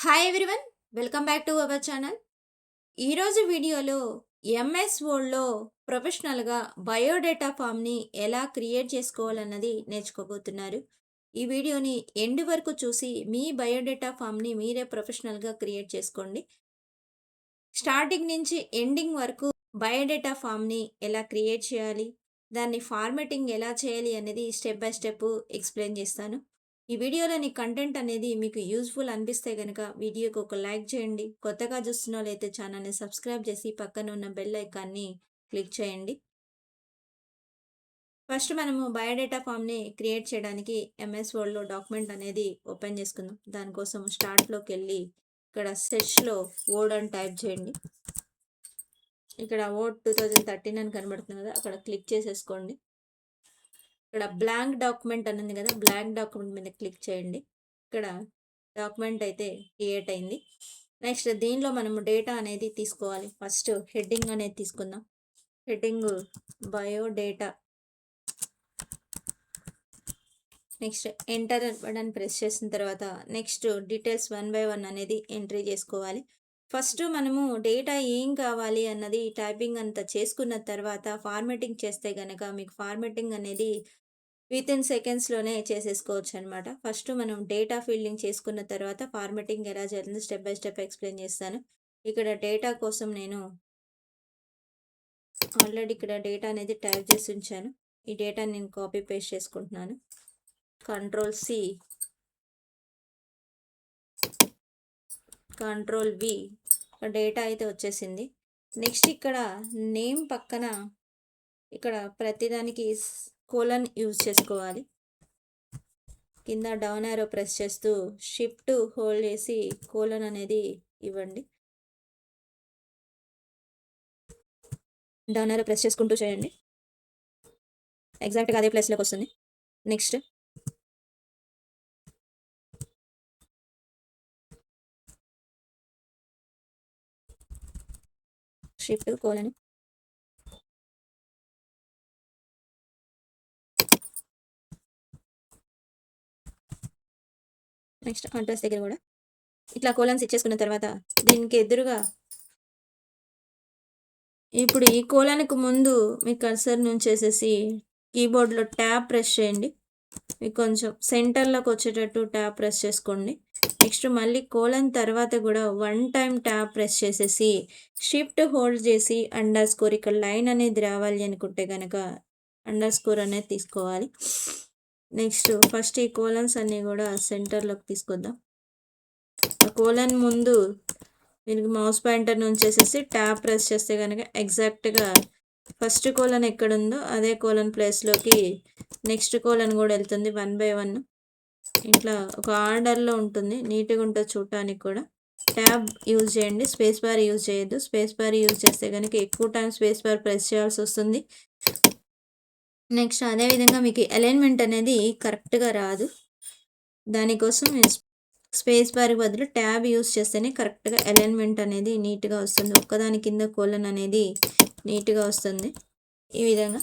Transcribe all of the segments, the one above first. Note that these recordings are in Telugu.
Hi everyone, welcome back to our channel. ఈరోజు వీడియోలో ఎంఎస్ వర్డ్లో ప్రొఫెషనల్గా బయోడేటా ఫామ్ని ఎలా క్రియేట్ చేసుకోవాలన్నది నేర్చుకోబోతున్నారు. ఈ వీడియోని ఎండ్ వరకు చూసి మీ బయోడేటా ఫామ్ని మీరే ప్రొఫెషనల్గా క్రియేట్ చేసుకోండి. స్టార్టింగ్ నుంచి ఎండింగ్ వరకు బయోడేటా ఫామ్ని ఎలా క్రియేట్ చేయాలి, దాన్ని ఫార్మాటింగ్ ఎలా చేయాలి అనేది స్టెప్ బై స్టెప్ ఎక్స్ప్లెయిన్ చేస్తాను. ఈ వీడియోలోని కంటెంట్ అనేది మీకు యూజ్ఫుల్ అనిపిస్తే కనుక వీడియోకి ఒక లైక్ చేయండి. కొత్తగా చూస్తున్న వాళ్ళైతే ఛానల్ని సబ్స్క్రైబ్ చేసి పక్కన ఉన్న బెల్ ఐకాన్ని క్లిక్ చేయండి. ఫస్ట్ మనము బయోడేటా ఫామ్ని క్రియేట్ చేయడానికి ఎంఎస్ వర్డ్లో డాక్యుమెంట్ అనేది ఓపెన్ చేసుకుందాం. దానికోసం స్టార్ట్లోకి వెళ్ళి ఇక్కడ సెర్చ్లో వర్డ్ అని టైప్ చేయండి. ఇక్కడ వర్డ్ 2013 అని కనబడుతుంది కదా, అక్కడ క్లిక్ చేసేసుకోండి. ఇక్కడ బ్లాంక్ డాక్యుమెంట్ అని ఉంది కదా, బ్లాంక్ డాక్యుమెంట్ మీద క్లిక్ చేయండి. ఇక్కడ డాక్యుమెంట్ అయితే క్రియేట్ అయింది. నెక్స్ట్ దీనిలో మనము డేటా అనేది తీసుకోవాలి. ఫస్ట్ హెడ్డింగ్ అనేది తీసుకుందాం. Heading biodata. Next enter button press చేసిన తర్వాత నెక్స్ట్ డీటెయిల్స్ 1 by 1 అనేది ఎంట్రీ చేసుకోవాలి. ఫస్ట్ మనము డేటా ఏం కావాలి అన్నది టైపింగ్ అంతా చేసుకున్న తర్వాత ఫార్మాటింగ్ చేస్తే కనుక మీకు ఫార్మాటింగ్ అనేది వితిన్ సెకండ్స్లోనే చేసేసుకోవచ్చు అనమాట. ఫస్ట్ మనం డేటా ఫీల్డింగ్ చేసుకున్న తర్వాత ఫార్మాటింగ్ ఎలా చేయాలని స్టెప్ బై స్టెప్ ఎక్స్ప్లెయిన్ చేస్తాను. ఇక్కడ డేటా కోసం నేను ఆల్రెడీ ఇక్కడ డేటా అనేది టైప్ చేసి ఉంచాను. ఈ డేటా నేను కాపీ పేస్ట్ చేసుకుంటున్నాను. కంట్రోల్-C, కంట్రోల్-V. డేటా అయితే వచ్చేసింది. నెక్స్ట్ ఇక్కడ నేమ్ పక్కన ఇక్కడ ప్రతిదానికి కోలన్ యూజ్ చేసుకోవాలి. కింద డౌన్ యారో ప్రెస్ చేస్తూ షిఫ్ట్ హోల్డ్ చేసి కోలన్ అనేది ఇవ్వండి. డౌన్ యారో ప్రెస్ చేసుకుంటూ చేయండి, ఎగ్జాక్ట్గా అదే ప్లేస్లోకి వస్తుంది. Next shift colon. Next address దగ్గర కూడా ఇట్లా కోలన్స్ ఇచ్చేసుకున్న తర్వాత దీనికి ఎదురుగా ఇప్పుడు ఈ కోలన్కి ముందు మీ కర్సర్ నుంచేసేసి కీబోర్డ్లో ట్యాబ్ ప్రెస్ చేయండి. మీకు కొంచెం సెంటర్లోకి వచ్చేటట్టు ట్యాబ్ ప్రెస్ చేసుకోండి. నెక్స్ట్ మళ్ళీ కోలన్ తర్వాత కూడా 1 time ట్యాబ్ ప్రెస్ చేసేసి షిఫ్ట్ హోల్డ్ చేసి _ ఇక్కడ లైన్ అనేది రావాలి అనుకుంటే కనుక _ అనేది తీసుకోవాలి. నెక్స్ట్ ఫస్ట్ ఈ కోలన్స్ అన్నీ కూడా సెంటర్లోకి తీసుకొద్దాం. కోలన్ ముందు దీనికి మౌస్ పాయింటర్ నుంచేసేసి ట్యాబ్ ప్రెస్ చేస్తే కనుక ఎగ్జాక్ట్గా ఫస్ట్ కోలన్ ఎక్కడుందో అదే కోలన్ ప్లేస్లోకి నెక్స్ట్ కోలన్ కూడా వెళ్తుంది 1 by 1. ఇట్లా ఒక ఆర్డర్లో ఉంటుంది, నీట్గా ఉంటుంది చూడటానికి కూడా. ట్యాబ్ యూజ్ చేయండి, స్పేస్ బార్ యూజ్ చేయొద్దు. స్పేస్ బార్ యూజ్ చేస్తే కనుక ఎక్కువ టైం స్పేస్ బార్ ప్రెస్ చేయాల్సి వస్తుంది. నెక్స్ట్ అదేవిధంగా మీకు అలైన్మెంట్ అనేది కరెక్ట్గా రాదు. దానికోసం స్పేస్ బార్ బదులు ట్యాబ్ యూజ్ చేస్తేనే కరెక్ట్గా అలైన్మెంట్ అనేది నీట్గా వస్తుంది. ఒక్కదాని కింద కోలన్ అనేది నీట్గా వస్తుంది. ఈ విధంగా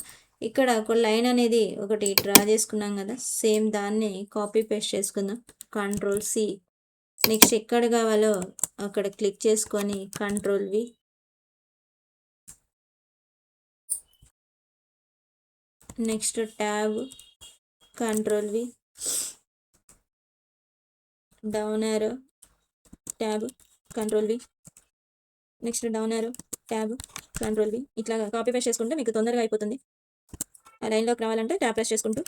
ఇక్కడ ఒక లైన్ అనేది ఒకటి డ్రా చేసుకున్నాం కదా, సేమ్ దాన్ని కాపీ పేస్ట్ చేసుకుందాం. కంట్రోల్-C. నెక్స్ట్ ఎక్కడ కావాలో అక్కడ క్లిక్ చేసుకొని control V. Next tab, control V, down arrow, tab, control V, next down arrow, tab, control V. ఇట్లా కాపీ పేస్ట్ చేసుకుంటే మీకు తొందరగా అయిపోతుంది. ఆ లైన్లోకి రావాలంటే ట్యాబ్ ప్రెస్ చేసుకుంటూ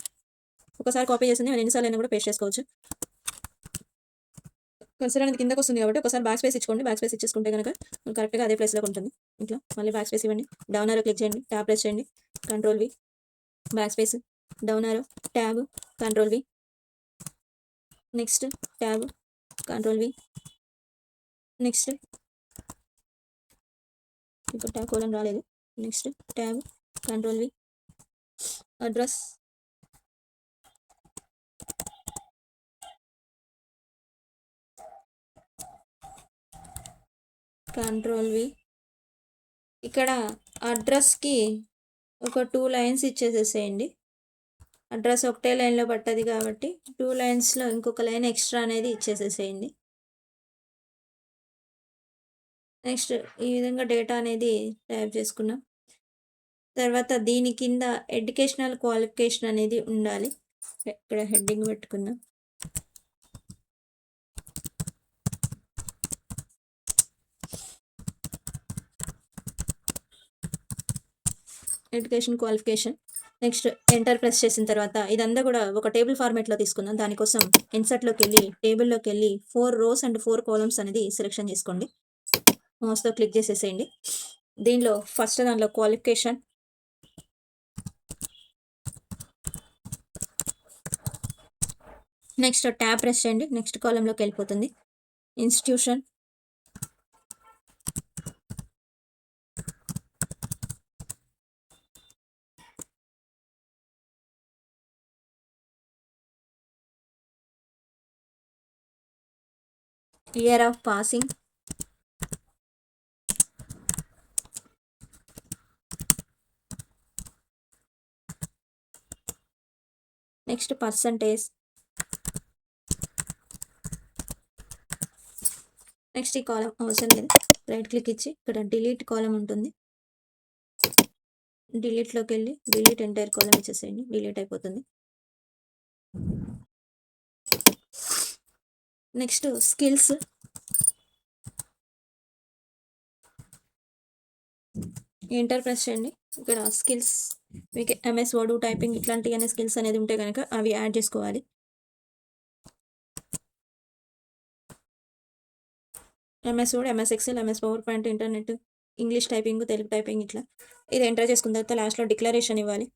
ఒకసారి కాపీ చేసింది మనం ఎన్నిసార్లు అయినా కూడా పేస్ట్ చేసుకోవచ్చు. కర్సర్ అనేది కిందకు వస్తుంది కాబట్టి ఒకసారి బ్యాక్ స్పేస్ ఇచ్చుకోండి. బ్యాక్ స్పేస్ ఇచ్చేసుకుంటే కనుక కరెక్ట్గా అదే ప్లేస్లోకి ఉంటుంది. ఇట్లా మళ్ళీ బ్యాక్ స్పేస్ ఇవ్వండి, డౌన్ యారో క్లిక్ చేయండి, ట్యాబ్ ప్రెస్ చేయండి, control V, backspace, down arrow, tab, control V, next tab, control V, next ఇప్పుడు ట్యాబ్ కోలన్ రాలేదు. Next tab, control V, address, control V. ఇక్కడ అడ్రస్కి ఒక 2 lines ఇచ్చేసేసేయండి. అడ్రస్ ఒకటే లైన్లో పట్టది కాబట్టి 2 linesలో ఇంకొక లైన్ ఎక్స్ట్రా అనేది ఇచ్చేసేసేయండి. నెక్స్ట్ ఈ విధంగా డేటా అనేది టైప్ చేసుకున్నాం. తర్వాత దీని కింద ఎడ్యుకేషనల్ క్వాలిఫికేషన్ అనేది ఉండాలి. ఇక్కడ హెడ్డింగ్ పెట్టుకుందాం. Education qualification. Next enter press చేసిన తర్వాత ఇదంతా కూడా ఒక టేబుల్ ఫార్మేట్లో తీసుకుందాం. దానికోసం ఇన్సర్ట్లోకి వెళ్ళి టేబుల్లోకి వెళ్ళి 4 రోస్ అండ్ 4 కాలమ్స్ అనేది సెలెక్షన్ చేసుకోండి. మౌస్తో క్లిక్ చేసేసేయండి. దీనిలో ఫస్ట్ దానిలో క్వాలిఫికేషన్, నెక్స్ట్ ట్యాబ్ ప్రెస్ చేయండి. నెక్స్ట్ కాలంలోకి వెళ్ళిపోతుంది. Institution, year of passing, next percentage, next ఈ కాలం అవసరం లేదు. రైట్ క్లిక్ ఇచ్చి ఇక్కడ డిలీట్ కాలం ఉంటుంది. డిలీట్లోకి వెళ్ళి డిలీట్ ఎంటైర్ కాలం ఇచ్చేసేయండి. డిలీట్ అయిపోతుంది. నెక్స్ట్ స్కిల్స్, ఎంటర్ ప్రెస్ చేయండి. ఇక్కడ స్కిల్స్ మీకు ఎంఎస్ వర్డ్, టైపింగ్ ఇట్లాంటి అనే స్కిల్స్ అనేది ఉంటే కనుక అవి యాడ్ చేసుకోవాలి. MS word, MS Excel, MS power point, internet, English typing, Telugu typing ఇట్లా ఇది ఎంటర్ చేసుకున్న తర్వాత లాస్ట్లో డిక్లరేషన్ ఇవ్వాలి.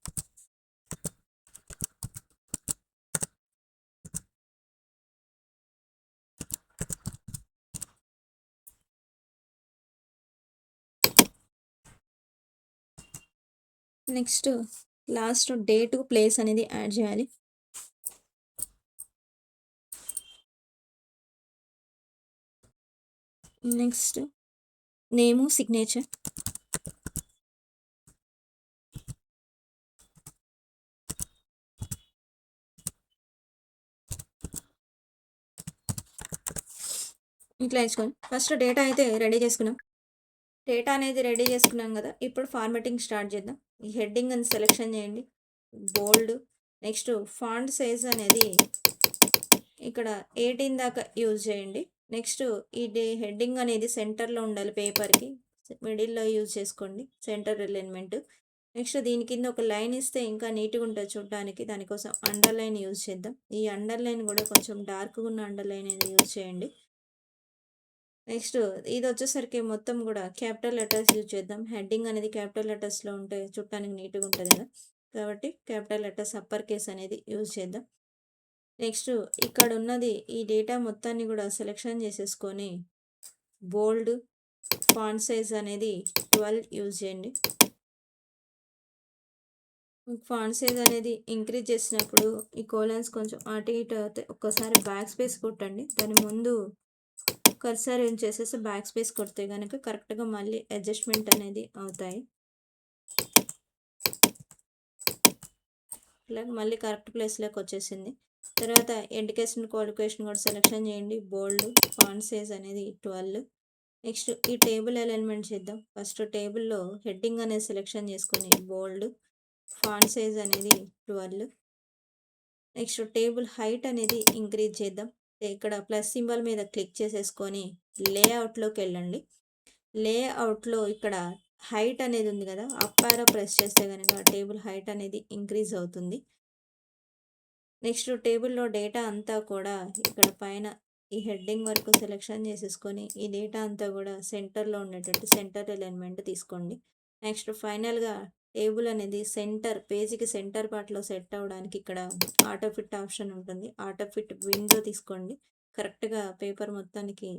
నెక్స్ట్ లాస్ట్ డేట్, ప్లేస్ అనేది యాడ్ చేయాలి. నెక్స్ట్ నేము, సిగ్నేచర్, ఇట్లా ఇచ్చుకోండి. ఫస్ట్ డేటా అయితే రెడీ చేసుకున్నాం. డేటా అనేది రెడీ చేసుకున్నాం కదా. ఇప్పుడు ఫార్మాటింగ్ స్టార్ట్ చేద్దాం. ఈ హెడ్డింగ్ అని సెలెక్షన్ చేయండి, బోల్డ్. నెక్స్ట్ ఫాంట్ సైజ్ అనేది ఇక్కడ 18 దాకా యూజ్ చేయండి. నెక్స్ట్ ఇది హెడ్డింగ్ అనేది సెంటర్లో ఉండాలి. పేపర్కి మిడిల్లో యూజ్ చేసుకోండి సెంటర్ అలైన్మెంట్. నెక్స్ట్ దీని కింద ఒక లైన్ ఇస్తే ఇంకా నీట్గా ఉంటుంది చూడడానికి. దానికోసం అండర్లైన్ యూజ్ చేద్దాం. ఈ అండర్లైన్ కూడా కొంచెం డార్క్గా ఉన్న అండర్లైన్ అనేది యూజ్ చేయండి. నెక్స్ట్ ఇది వచ్చేసరికి మొత్తం కూడా క్యాపిటల్ లెటర్స్ యూజ్ చేద్దాం. హెడ్డింగ్ అనేది క్యాపిటల్ లెటర్స్లో ఉంటే చూడటానికి నీట్గా ఉంటుంది కదా, కాబట్టి క్యాపిటల్ లెటర్స్ అప్పర్ కేస్ అనేది యూజ్ చేద్దాం. నెక్స్ట్ ఇక్కడ ఉన్నది ఈ డేటా మొత్తాన్ని కూడా సెలెక్షన్ చేసేసుకొని బోల్డ్, ఫాంట్ సైజ్ అనేది 12 యూజ్ చేయండి. ఫాంట్ సైజ్ అనేది ఇంక్రీజ్ చేసినప్పుడు ఈ కోలన్స్ కొంచెం అటు ఇటు అవుతాయి. ఒక్కసారి బ్యాక్ స్పేస్ కొట్టండి. దాని ముందు కర్సర్ ఏం చేసేసి బ్యాక్ స్పేస్ కొడితే కనుక కరెక్ట్గా మళ్ళీ అడ్జస్ట్మెంట్ అనేది అవుతాయి. ఇలా మళ్ళీ కరెక్ట్ ప్లేస్లోకి వచ్చేసింది. తర్వాత ఎడ్యుకేషన్ క్వాలిఫికేషన్ కూడా సెలెక్షన్ చేయండి. బోల్డ్, ఫాంట్ సైజ్ అనేది 12. నెక్స్ట్ ఈ టేబుల్ అలైన్మెంట్ చేద్దాం. ఫస్ట్ టేబుల్లో హెడ్డింగ్ అనేది సెలెక్షన్ చేసుకొని బోల్డ్, ఫాంట్ సైజ్ అనేది 12. నెక్స్ట్ టేబుల్ హైట్ అనేది ఇంక్రీజ్ చేద్దాం. ఇక్కడ ప్లస్ సింబల్ మీద క్లిక్ చేసేసుకొని లేఅవుట్లోకి వెళ్ళండి. లేఅవుట్లో ఇక్కడ హైట్ అనేది ఉంది కదా, అప్ యారో ప్రెస్ చేస్తే కనుక టేబుల్ హైట్ అనేది ఇంక్రీజ్ అవుతుంది. నెక్స్ట్ టేబుల్లో డేటా అంతా కూడా ఇక్కడ పైన ఈ హెడ్డింగ్ వరకు సెలెక్షన్ చేసేసుకొని ఈ డేటా అంతా కూడా సెంటర్లో ఉండేటట్టు సెంటర్ అలైన్మెంట్ తీసుకోండి. నెక్స్ట్ ఫైనల్గా టేబుల్ అనేది సెంటర్ పేజీకి సెంటర్ పార్ట్లో సెట్ అవ్వడానికి ఇక్కడ ఆటో ఫిట్ ఆప్షన్ ఉంటుంది. ఆటో ఫిట్ విండో తీసుకోండి. కరెక్ట్గా పేపర్ మొత్తానికి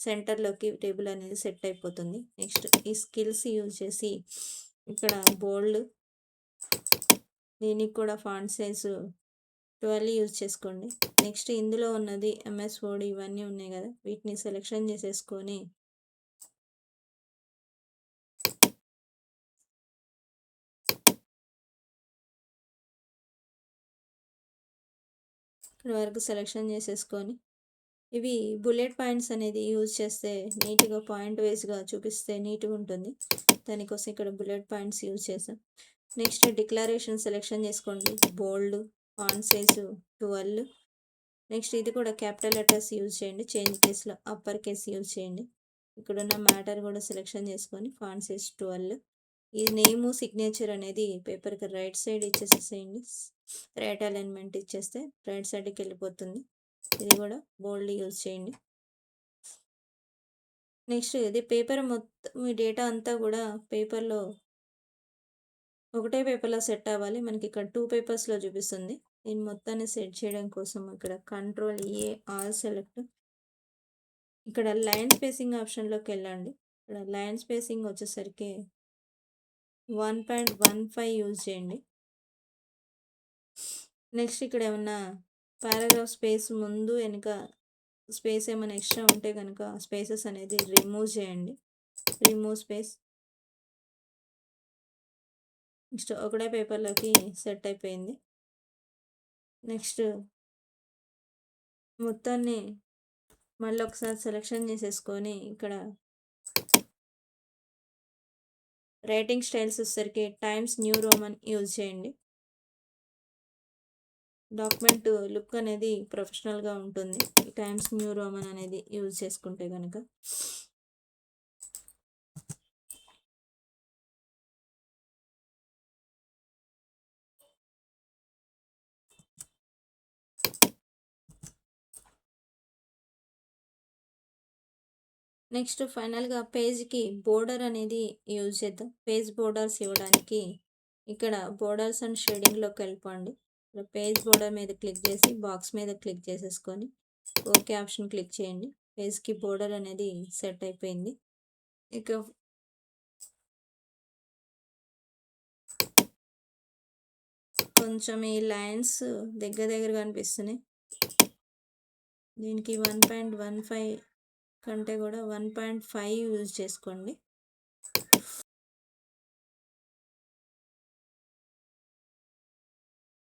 సెంటర్లోకి టేబుల్ అనేది సెట్ అయిపోతుంది. నెక్స్ట్ ఈ స్కిల్స్ యూజ్ చేసి ఇక్కడ బోల్డ్, దీనికి కూడా ఫాంట్ సైజు 12 యూజ్ చేసుకోండి. నెక్స్ట్ ఇందులో ఉన్నది ఎంఎస్ వర్డ్ ఇవన్నీ ఉన్నాయి కదా, వీటిని సెలెక్షన్ చేసేసుకొని ఇక్కడ వరకు సెలెక్షన్ చేసేసుకొని ఇవి బుల్లెట్ పాయింట్స్ అనేది యూజ్ చేస్తే నీట్‌గా పాయింట్ వైస్‌గా చూపిస్తే నీట్‌గా ఉంటుంది. దానికోసం ఇక్కడ బుల్లెట్ పాయింట్స్ యూజ్ చేశాం. నెక్స్ట్ డిక్లరేషన్ సెలెక్షన్ చేసుకోండి. బోల్డ్, ఫాంట్ సైజు 12. నెక్స్ట్ ఇది కూడా క్యాపిటల్ లెటర్స్ యూజ్ చేయండి. చేంజ్ కేస్‌లో అప్పర్ కేస్ యూజ్ చేయండి. ఇక్కడున్న మ్యాటర్ కూడా సెలెక్షన్ చేసుకొని ఫాంట్ సైజ్ 12. ఈ నేము, సిగ్నేచర్ అనేది పేపర్‌కి రైట్ సైడ్ ఇచ్చేసేసేయండి. రైట్ అలైన్‌మెంట్ ఇచ్చేస్తే రైట్ సైడ్‌కి వెళ్ళిపోతుంది. ఇది కూడా బోల్డ్ యూజ్ చేయండి. నెక్స్ట్ ఇది పేపర్ మొత్తం మీ డేటా అంతా కూడా పేపర్‌లో ఒకటే పేపర్‌లో సెట్ అవ్వాలి. మనకి ఇక్కడ 2 పేపర్స్‌లో చూపిస్తుంది. దీన్ని మొత్తాన్ని సెట్ చేయడం కోసం ఇక్కడ కంట్రోల్ ఏ ఆల్ సెలెక్ట్. ఇక్కడ లైన్ స్పేసింగ్ ఆప్షన్‌లోకి వెళ్ళండి. ఇక్కడ లైన్ స్పేసింగ్ వచ్చేసరికి 1.15 యూజ్ చేయండి. నెక్స్ట్ ఇక్కడ ఏమన్నా పారాగ్రాఫ్ స్పేస్ ముందు వెనుక స్పేస్ ఏమైనా ఎక్స్ట్రా ఉంటే కనుక స్పేసెస్ అనేది రిమూవ్ చేయండి. Remove space. నెక్స్ట్ ఒకటే పేపర్లోకి సెట్ అయిపోయింది. నెక్స్ట్ మొత్తాన్ని మళ్ళీ ఒకసారి సెలెక్షన్ చేసేసుకొని ఇక్కడ రైటింగ్ స్టైల్స్ వచ్చేసరికి టైమ్స్ న్యూ రోమన్ యూజ్ చేయండి. డాక్యుమెంట్ లుక్ అనేది ప్రొఫెషనల్గా ఉంటుంది ఈ టైమ్స్ న్యూ రోమన్ అనేది యూజ్ చేసుకుంటే కనుక. నెక్స్ట్ ఫైనల్గా పేజ్కి బోర్డర్ అనేది యూజ్ చేద్దాం. పేజ్ బోర్డర్స్ ఇవ్వడానికి ఇక్కడ బోర్డర్స్ అండ్ షేడింగ్లోకి వెళ్ళిపోండి. ఇక్కడ పేజ్ బోర్డర్ మీద క్లిక్ చేసి బాక్స్ మీద క్లిక్ చేసేసుకొని ఓకే ఆప్షన్ క్లిక్ చేయండి. పేజ్కి బోర్డర్ అనేది సెట్ అయిపోయింది. ఇక కొంచెం ఈ లైన్స్ దగ్గరగా అనిపిస్తున్నాయి. దీనికి 1.15 కంటే కూడా 1.5 యూజ్ చేసుకోండి.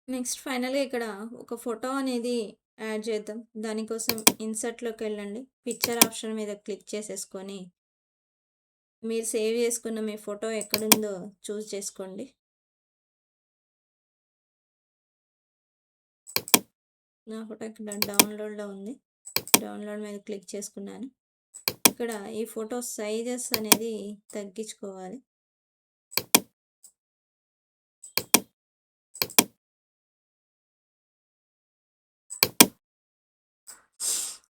నెక్స్ట్ ఫైనల్గా ఇక్కడ ఒక ఫోటో అనేది యాడ్ చేద్దాం. దానికోసం ఇన్సర్ట్లోకి వెళ్ళండి. పిక్చర్ ఆప్షన్ మీద క్లిక్ చేసేసుకొని మీరు సేవ్ చేసుకున్న మీ ఫోటో ఎక్కడుందో చూస్ చేసుకోండి. నా ఫోటో ఇక్కడ డౌన్లోడ్లో ఉంది. డౌన్లోడ్ మీద క్లిక్ చేసుకున్నాను. ఇక్కడ ఈ ఫోటో సైజెస్ అనేది తగ్గించుకోవాలి.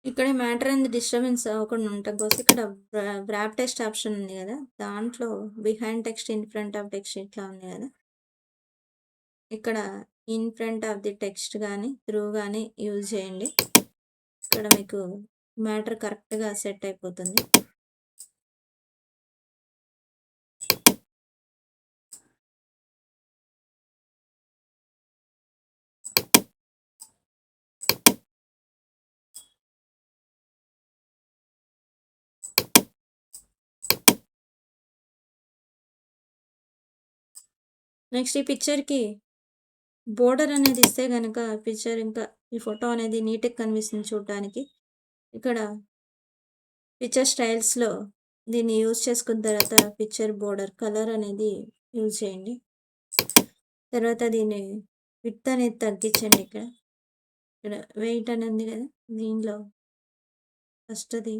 ఇక్కడ మ్యాటర్ అండ్ డిస్టర్బెన్స్ అవ్వకుండా ఉండటం కోసం ఇక్కడ వ్రాప్ టెక్స్ట్ ఆప్షన్ ఉంది కదా, దాంట్లో behind text, in front of text ఇట్లా ఉంది కదా, ఇక్కడ in front of the text కానీ త్రూ కానీ యూజ్ చేయండి. ఇక్కడ మీకు మ్యాటర్ కరెక్ట్గా సెట్ అయిపోతుంది. నెక్స్ట్ ఈ పిక్చర్కి బోర్డర్ అనేది ఇస్తే కనుక పిక్చర్ ఇంకా ఈ ఫోటో అనేది నీట్గా కనిపిస్తుంది చూడటానికి. ఇక్కడ పిక్చర్ స్టైల్స్లో దీన్ని యూజ్ చేసుకున్న తర్వాత పిక్చర్ బోర్డర్ కలర్ అనేది యూజ్ చేయండి. తర్వాత దీన్ని విడ్త్ అనేది తగ్గించండి. ఇక్కడ వెయిట్ అని ఉంది కదా, దీనిలో ఫస్ట్ అది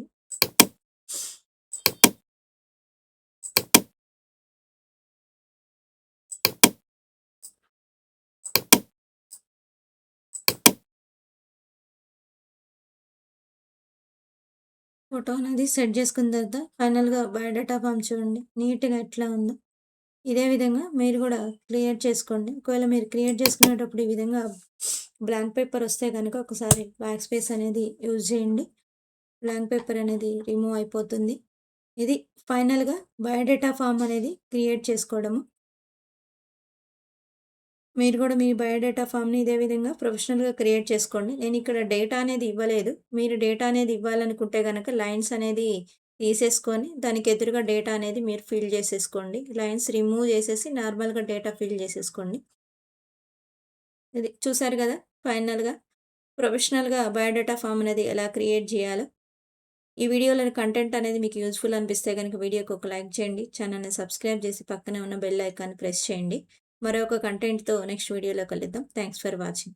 ఫోటో అనేది సెట్ చేసుకున్న తర్వాత ఫైనల్గా బయోడేటా ఫామ్ చూడండి నీట్గా ఎట్లా ఉందో. ఇదే విధంగా మీరు కూడా క్రియేట్ చేసుకోండి. ఒకవేళ మీరు క్రియేట్ చేసుకునేటప్పుడు ఈ విధంగా బ్లాంక్ పేపర్ వస్తే కనుక ఒకసారి బ్యాక్ స్పేస్ అనేది యూజ్ చేయండి. బ్లాంక్ పేపర్ అనేది రిమూవ్ అయిపోతుంది. ఇది ఫైనల్గా బయోడేటా ఫామ్ అనేది క్రియేట్ చేసుకోవడము. మీరు కూడా మీ బయోడేటా ఫామ్ని ఇదే విధంగా ప్రొఫెషనల్గా క్రియేట్ చేసుకోండి. నేను ఇక్కడ డేటా అనేది ఇవ్వలేదు. మీరు డేటా అనేది ఇవ్వాలనుకుంటే కనుక లైన్స్ అనేది తీసేసుకొని దానికి ఎదురుగా డేటా అనేది మీరు ఫిల్ చేసేసుకోండి. లైన్స్ రిమూవ్ చేసేసి నార్మల్గా డేటా ఫిల్ చేసేసుకోండి. ఇది చూసారు కదా ఫైనల్గా ప్రొఫెషనల్‌గా బయోడేటా ఫార్మ్ అనేది ఎలా క్రియేట్ జేయాలో, ఈ వీడియోలోని కంటెంట్ అనేది మీకు యూజ్‌ఫుల్ అనిపిస్తే గనుక వీడియోకి ఒక లైక్ చేయండి. ఛానెల్‌ని సబ్స్క్రైబ్ చేసి పక్కనే ఉన్న బెల్ ఐకాన్ ప్రెస్ చేయండి. మరొక కంటెంట్‌తో నెక్స్ట్ వీడియోలో కలుద్దాం. Thanks for watching.